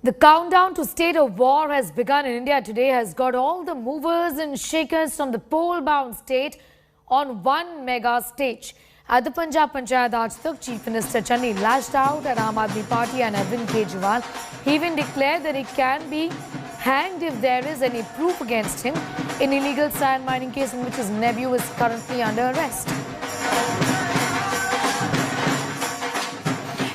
The countdown to state of war has begun in India today, has got all the movers and shakers from the pole-bound state on one mega stage. At the Punjab Panchayat Aaj Tak, Chief Minister Channi lashed out at Aam Aadmi Party and Arvind Kejriwal. He even declared that he can be hanged if there is any proof against him in illegal sand mining case in which his nephew is currently under arrest.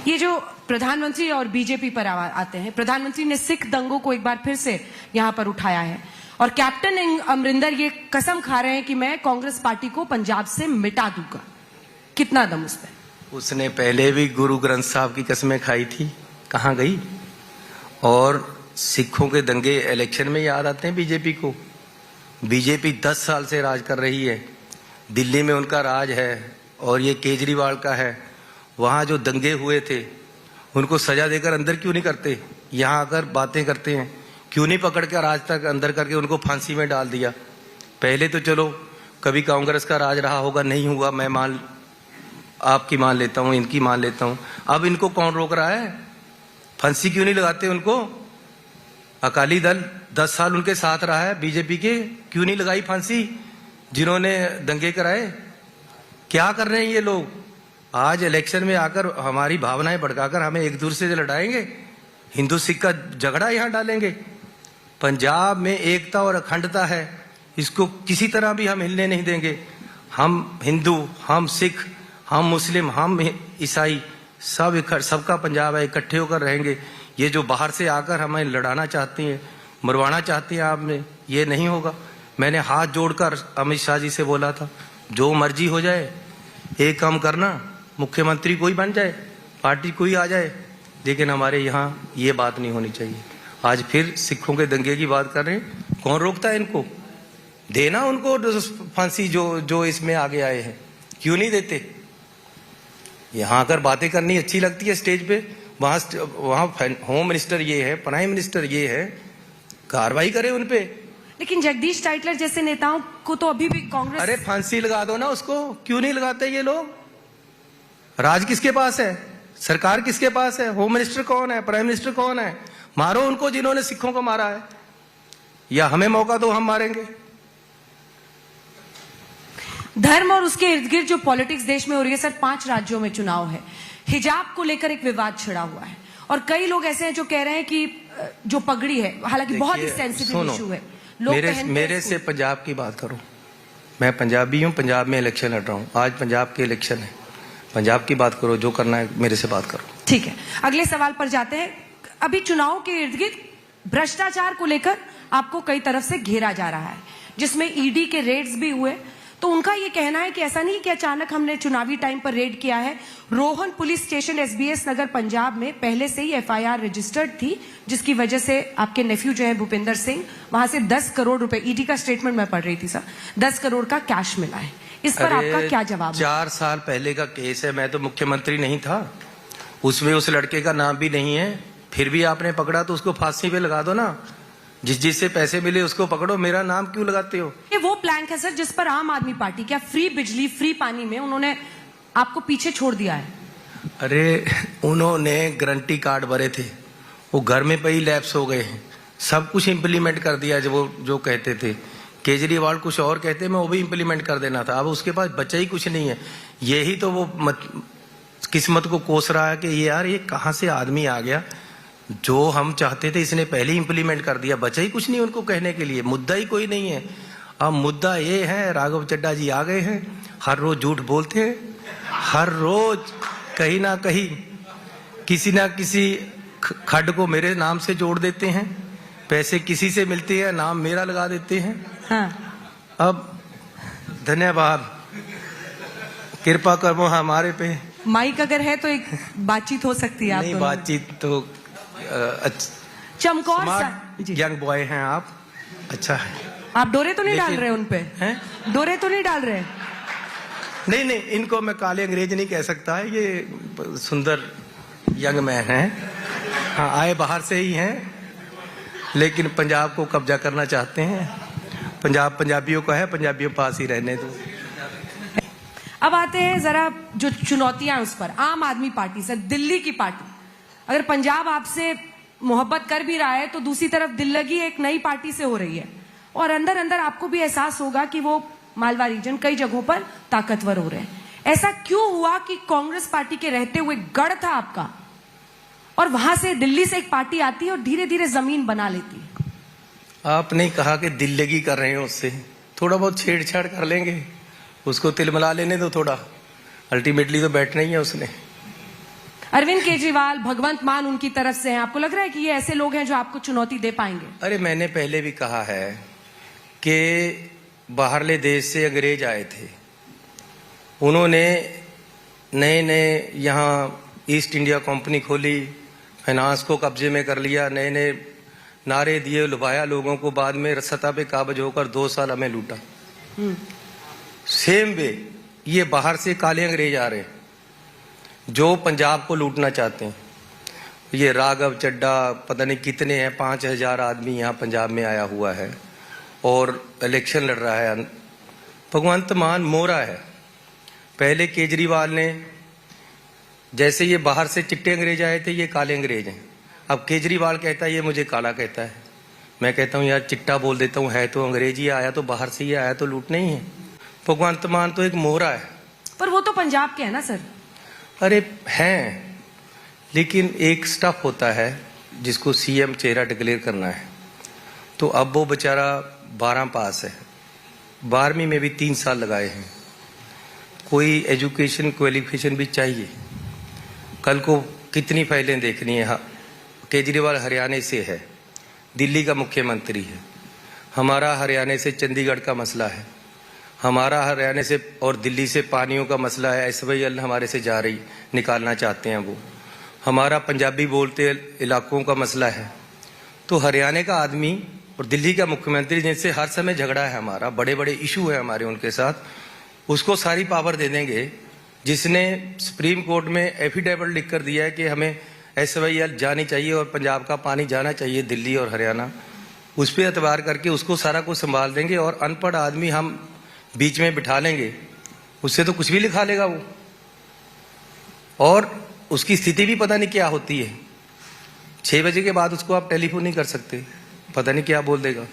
ये जो प्रधानमंत्री और BJP पर आते हैं, प्रधानमंत्री ने सिख दंगों को एक बार फिर से यहां पर उठाया है और कैप्टन अमरिंदर ये कसम खा रहे हैं कि मैं कांग्रेस पार्टी को पंजाब से मिटा दूंगा। कितना दम उस पर? उसने पहले भी गुरु ग्रंथ साहब की कसमें खाई थी, कहां गई? और सिखों के दंगे इलेक्शन में याद आते हैं बीजेपी को। बीजेपी 10 साल से राज कर रही है, दिल्ली में उनका राज है और ये केजरीवाल का है। वहां जो दंगे हुए थे उनको सजा देकर अंदर क्यों नहीं करते? यहाँ आकर बातें करते हैं, क्यों नहीं पकड़ कर आज तक अंदर करके उनको फांसी में डाल दिया? पहले तो चलो कभी कांग्रेस का राज रहा होगा, नहीं हुआ, मैं आपकी मान लेता हूँ, इनकी मान लेता हूँ। अब इनको कौन रोक रहा है? फांसी क्यों नहीं लगाते उनको? अकाली दल 10 साल उनके साथ रहा है, बीजेपी के, क्यों नहीं लगाई फांसी जिन्होंने दंगे कराए? क्या कर रहे हैं ये लोग? आज इलेक्शन में आकर हमारी भावनाएं भड़काकर हमें एक दूसरे से लड़ाएंगे, हिंदू सिख का झगड़ा यहां डालेंगे। पंजाब में एकता और अखंडता है, इसको किसी तरह भी हम हिलने नहीं देंगे। हम हिंदू, हम सिख, हम मुस्लिम, हम ईसाई, सबका पंजाब है, इकट्ठे होकर रहेंगे। ये जो बाहर से आकर हमें लड़ाना चाहती हैं, मरवाना चाहती हैं, आपने, ये नहीं होगा। मैंने हाथ जोड़कर अमित शाह जी से बोला था, जो मर्जी हो जाए, एक काम करना, मुख्यमंत्री कोई बन जाए, पार्टी कोई आ जाए, लेकिन हमारे यहाँ ये बात नहीं होनी चाहिए। आज फिर सिखों के दंगे की बात कर रहे हैं, कौन रोकता है इनको? देना उनको फांसी जो इसमें आगे आए हैं, क्यों नहीं देते? यहाँ आकर बातें करनी अच्छी लगती है स्टेज पे, वहां होम मिनिस्टर ये है, प्राइम मिनिस्टर ये है, कार्रवाई करे उनपे। लेकिन जगदीश टाइटलर जैसे नेताओं को तो अभी भी कांग्रेस, अरे फांसी लगा दो ना उसको, क्यों नहीं लगाते ये लोग? राज किसके पास है? सरकार किसके पास है? होम मिनिस्टर कौन है? प्राइम मिनिस्टर कौन है? मारो उनको जिन्होंने सिखों को मारा है, या हमें मौका दो, हम मारेंगे। धर्म और उसके इर्द गिर्द जो पॉलिटिक्स देश में हो रही है सर, 5 राज्यों में चुनाव है, हिजाब को लेकर एक विवाद छिड़ा हुआ है और कई लोग ऐसे हैं जो कह रहे हैं कि जो पगड़ी है, हालांकि बहुत ही सेंसिटिव इशू है, मेरे से पंजाब की बात करो, मैं पंजाबी हूँ, पंजाब में इलेक्शन लड़ रहा हूँ, आज पंजाब के इलेक्शन है, पंजाब की बात करो, जो करना है मेरे से बात करो। ठीक है, अगले सवाल पर जाते हैं। अभी चुनाव के इर्द गिर्द भ्रष्टाचार को लेकर आपको कई तरफ से घेरा जा रहा है, जिसमें ईडी के रेड्स भी हुए। तो उनका ये कहना है कि ऐसा नहीं कि अचानक हमने चुनावी टाइम पर रेड किया है। रोहन पुलिस स्टेशन एसबीएस नगर पंजाब में पहले से ही एफआईआर रजिस्टर्ड थी, जिसकी वजह से आपके नेफ्यू जो है भूपिंदर सिंह, वहां से 10 करोड़ रुपए, ईडी का स्टेटमेंट मैं पढ़ रही थी सर, 10 करोड़ का कैश मिला है। इस पर आपका क्या जवाब है? 4 साल पहले का केस है, मैं तो मुख्यमंत्री नहीं था, उसमें उस लड़के का नाम भी नहीं है, फिर भी आपने पकड़ा तो उसको फांसी पे लगा दो ना। जिससे पैसे मिले उसको पकड़ो, मेरा नाम क्यों लगाते हो? ये वो प्लान है सर जिस पर आम आदमी पार्टी, क्या फ्री बिजली, फ्री पानी में उन्होंने आपको पीछे छोड़ दिया है? अरे उन्होंने गारंटी कार्ड भरे थे, वो घर में पे ही लैप्स हो गए हैं, सब कुछ इम्प्लीमेंट कर दिया। जो कहते थे केजरीवाल कुछ और कहते, मैं वो भी इम्प्लीमेंट कर देना था। अब उसके पास बचा ही कुछ नहीं है। यही तो वो किस्मत को कोस रहा है कि यार ये कहाँ से आदमी आ गया, जो हम चाहते थे इसने पहले ही इम्प्लीमेंट कर दिया, बचा ही कुछ नहीं उनको कहने के लिए, मुद्दा ही कोई नहीं है। अब मुद्दा ये है, राघव चड्ढा जी आ गए हैं, हर रोज झूठ बोलते हैं, हर रोज कहीं ना कहीं किसी ना किसी खड्ड को मेरे नाम से जोड़ देते हैं, पैसे किसी से मिलते हैं, नाम मेरा लगा देते हैं। हाँ। अब धन्यवाद, कृपा करो हमारे पे। माइक अगर है तो एक बातचीत हो सकती है। नहीं, बातचीत तो चमकौर यंग बॉय हैं आप, अच्छा है। आप डोरे तो नहीं डाल रहे उन पे? हैं? डोरे तो नहीं डाल रहे? नहीं, इनको मैं काले अंग्रेज नहीं कह सकता है, ये सुंदर यंग मैन हैं। हाँ, आए बाहर से ही हैं, लेकिन पंजाब को कब्जा करना चाहते हैं। पंजाब पंजाबियों का है, पंजाबियों पास ही रहने दो। अब आते हैं जरा जो चुनौतियां उस पर। आम आदमी पार्टी सर, दिल्ली की पार्टी, अगर पंजाब आपसे मोहब्बत कर भी रहा है तो दूसरी तरफ दिल लगी एक नई पार्टी से हो रही है, और अंदर अंदर आपको भी एहसास होगा कि वो मालवा रीजन कई जगहों पर ताकतवर हो रहे हैं। ऐसा क्यों हुआ कि कांग्रेस पार्टी के रहते हुए गढ़ था आपका, और वहां से दिल्ली से एक पार्टी आती है और धीरे धीरे जमीन बना लेती है? आपने कहा कि दिल लगी कर रहे हैं, उससे थोड़ा बहुत छेड़छाड़ कर लेंगे, उसको तिलमिला लेने दो थोड़ा, अल्टीमेटली तो बैठना ही है उसने। अरविंद केजरीवाल, भगवंत मान उनकी तरफ से हैं, आपको लग रहा है कि ये ऐसे लोग हैं जो आपको चुनौती दे पाएंगे? अरे मैंने पहले भी कहा है कि बाहरले देश से अंग्रेज आए थे, उन्होंने नए नए यहाँ ईस्ट इंडिया कंपनी खोली, फाइनेंस को कब्जे में कर लिया, नए नए नारे दिए, लुभाया लोगों को, बाद में सत्ता पे काबज होकर 2 साल हमें लूटा। सेम वे ये बाहर से काले अंग्रेज आ रहे हैं जो पंजाब को लूटना चाहते हैं। ये राघव चड्डा पता नहीं कितने हैं, 5000 आदमी यहाँ पंजाब में आया हुआ है और इलेक्शन लड़ रहा है। भगवंत मान मोरा है। पहले केजरीवाल ने, जैसे ये बाहर से चिट्टे अंग्रेज आए थे, ये काले अंग्रेज हैं। अब केजरीवाल कहता है ये मुझे काला कहता है, मैं कहता हूँ यार चिट्टा बोल देता हूँ, है तो अंग्रेज ही, आया तो बाहर से ही आया, तो लूट नहीं है। भगवंत मान तो एक मोहरा है। पर वो तो पंजाब के है ना सर? अरे हैं, लेकिन एक स्टफ होता है जिसको सीएम चेहरा डिक्लेयर करना है। तो अब वो बेचारा 12 पास है, 12वीं में भी 3 साल लगाए हैं, कोई एजुकेशन क्वालिफिकेशन भी चाहिए। कल को कितनी फाइलें देखनी है। केजरीवाल हरियाणा से है, दिल्ली का मुख्यमंत्री है, हमारा हरियाणा से चंडीगढ़ का मसला है, हमारा हरियाणा से और दिल्ली से पानियों का मसला है, SYL हमारे से जा रही, निकालना चाहते हैं वो, हमारा पंजाबी बोलते इलाकों का मसला है। तो हरियाणा का आदमी और दिल्ली का मुख्यमंत्री जिनसे हर समय झगड़ा है हमारा, बड़े बड़े इशू है हमारे उनके साथ, उसको सारी पावर दे देंगे, जिसने सुप्रीम कोर्ट में एफिडेविट लिख कर दिया है कि हमें SYL जानी चाहिए और पंजाब का पानी जाना चाहिए दिल्ली और हरियाणा, उस पर एतबार करके उसको सारा कुछ संभाल देंगे और अनपढ़ आदमी हम बीच में बिठा लेंगे, उससे तो कुछ भी लिखा लेगा वो, और उसकी स्थिति भी पता नहीं क्या होती है। 6 बजे के बाद उसको आप टेलीफोन नहीं कर सकते, पता नहीं क्या बोल देगा।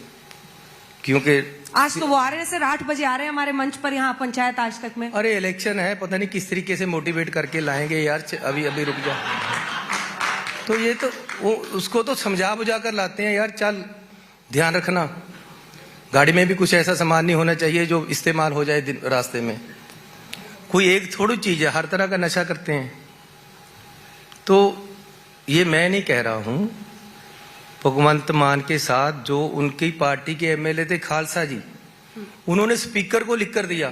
क्योंकि आज तो वो आ रहे हैं सर, 8 बजे आ रहे हैं हमारे मंच पर यहाँ पंचायत आज तक में। अरे इलेक्शन है, पता नहीं किस तरीके से मोटिवेट करके लाएंगे यार, अभी अभी रुक जा। तो ये तो वो उसको तो समझा बुझा कर लाते हैं यार, चल ध्यान रखना, गाड़ी में भी कुछ ऐसा सामान नहीं होना चाहिए जो इस्तेमाल हो जाए रास्ते में। कोई एक थोड़ी चीज है, हर तरह का नशा करते हैं। तो ये मैं नहीं कह रहा हूं, भगवंत मान के साथ जो उनकी पार्टी के MLA थे खालसा जी, उन्होंने स्पीकर को लिख कर दिया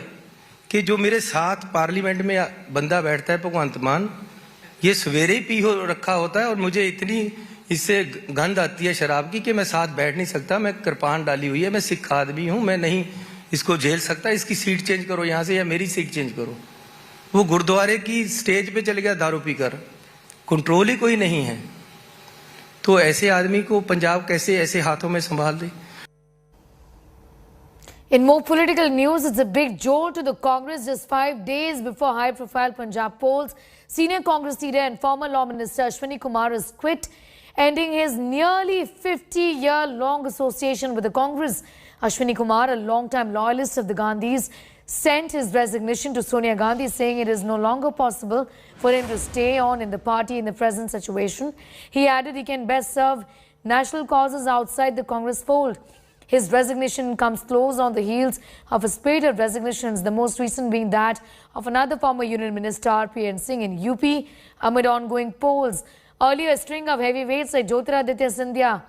कि जो मेरे साथ पार्लियामेंट में बंदा बैठता है भगवंत मान, ये सवेरे ही पी हो रखा होता है और मुझे इतनी इससे गंध आती है शराब की कि मैं साथ बैठ नहीं सकता, मैं कृपान डाली हुई है, मैं सिख आदमी हूं, मैं नहीं इसको झेल सकता, इसकी सीट चेंज करो यहां से या मेरी सीट चेंज करो। वो गुरुद्वारे की स्टेज पे चले गया दारू पीकर, कंट्रोल ही कोई नहीं है। तो ऐसे आदमी को पंजाब कैसे ऐसे हाथों में संभाल दे। In more political news, it's a big jolt to the Congress just 5 days before high-profile Punjab polls. Senior Congress leader and former Law Minister Ashwini Kumar has quit, ending his nearly 50-year-long association with the Congress. Ashwini Kumar, a long-time loyalist of the Gandhis, sent his resignation to Sonia Gandhi, saying it is no longer possible for him to stay on in the party in the present situation. He added he can best serve national causes outside the Congress fold. His resignation comes close on the heels of a spate of resignations, the most recent being that of another former Union Minister RPN Singh in UP amid ongoing polls. Earlier, a string of heavyweights like Jyotiraditya Scindia,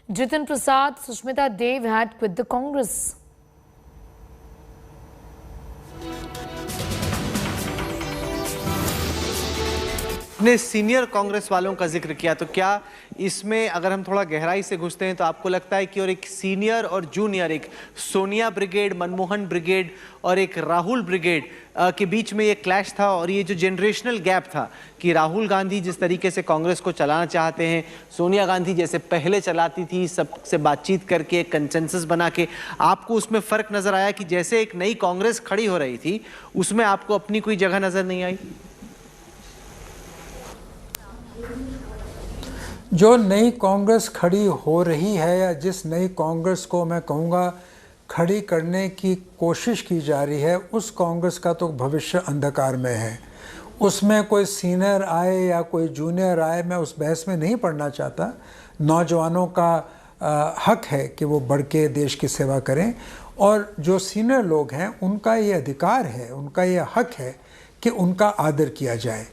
Jitin Prasad, Sushmita Dev had quit the Congress. ने senior Congress वालों का जिक्र किया, तो क्या इसमें अगर हम थोड़ा गहराई से घुसते हैं तो आपको लगता है कि और एक सीनियर और जूनियर, एक सोनिया ब्रिगेड, मनमोहन ब्रिगेड और एक राहुल ब्रिगेड के बीच में ये क्लैश था, और ये जो जनरेशनल गैप था कि राहुल गांधी जिस तरीके से कांग्रेस को चलाना चाहते हैं, सोनिया गांधी जैसे पहले चलाती थी, सबसे बातचीत करके एक कंसेंसस बना के, आपको उसमें फ़र्क नज़र आया कि जैसे एक नई कांग्रेस खड़ी हो रही थी उसमें आपको अपनी कोई जगह नज़र नहीं आई? जो नई कांग्रेस खड़ी हो रही है या जिस नई कांग्रेस को मैं कहूँगा खड़ी करने की कोशिश की जा रही है, उस कांग्रेस का तो भविष्य अंधकार में है। उसमें कोई सीनियर आए या कोई जूनियर आए, मैं उस बहस में नहीं पढ़ना चाहता। नौजवानों का हक है कि वो बढ़ के देश की सेवा करें, और जो सीनियर लोग हैं उनका ये अधिकार है, उनका ये हक है कि उनका आदर किया जाए।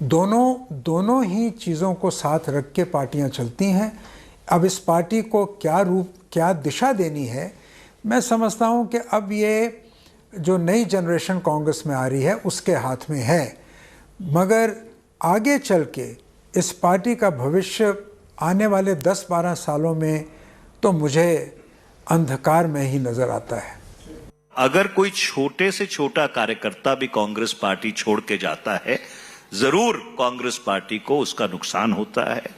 दोनों ही चीज़ों को साथ रख के पार्टियां चलती हैं। अब इस पार्टी को क्या रूप, क्या दिशा देनी है, मैं समझता हूं कि अब ये जो नई जनरेशन कांग्रेस में आ रही है उसके हाथ में है। मगर आगे चल के इस पार्टी का भविष्य आने वाले 10-12 सालों में तो मुझे अंधकार में ही नजर आता है। अगर कोई छोटे से छोटा कार्यकर्ता भी कांग्रेस पार्टी छोड़ के जाता है, जरूर कांग्रेस पार्टी को उसका नुकसान होता है,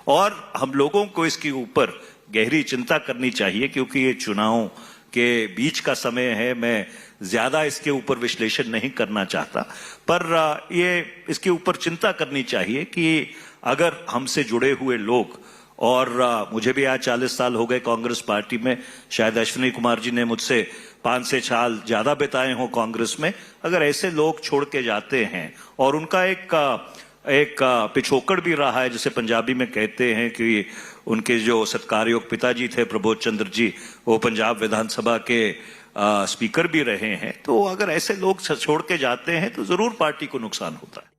और हम लोगों को इसके ऊपर गहरी चिंता करनी चाहिए, क्योंकि ये चुनाव के बीच का समय है। मैं ज्यादा इसके ऊपर विश्लेषण नहीं करना चाहता, पर ये इसके ऊपर चिंता करनी चाहिए कि अगर हमसे जुड़े हुए लोग, और मुझे भी आज 40 साल हो गए कांग्रेस पार्टी में, शायद अश्विनी कुमार जी ने मुझसे 5 साल ज्यादा बिताए हों कांग्रेस में, अगर ऐसे लोग छोड़ के जाते हैं और उनका एक पिछोकड़ भी रहा है, जिसे पंजाबी में कहते हैं कि उनके जो सत्कारयोग पिताजी थे प्रबोध चंद्र जी, वो पंजाब विधानसभा के स्पीकर भी रहे हैं, तो अगर ऐसे लोग छोड़ के जाते हैं तो जरूर पार्टी को नुकसान होता है।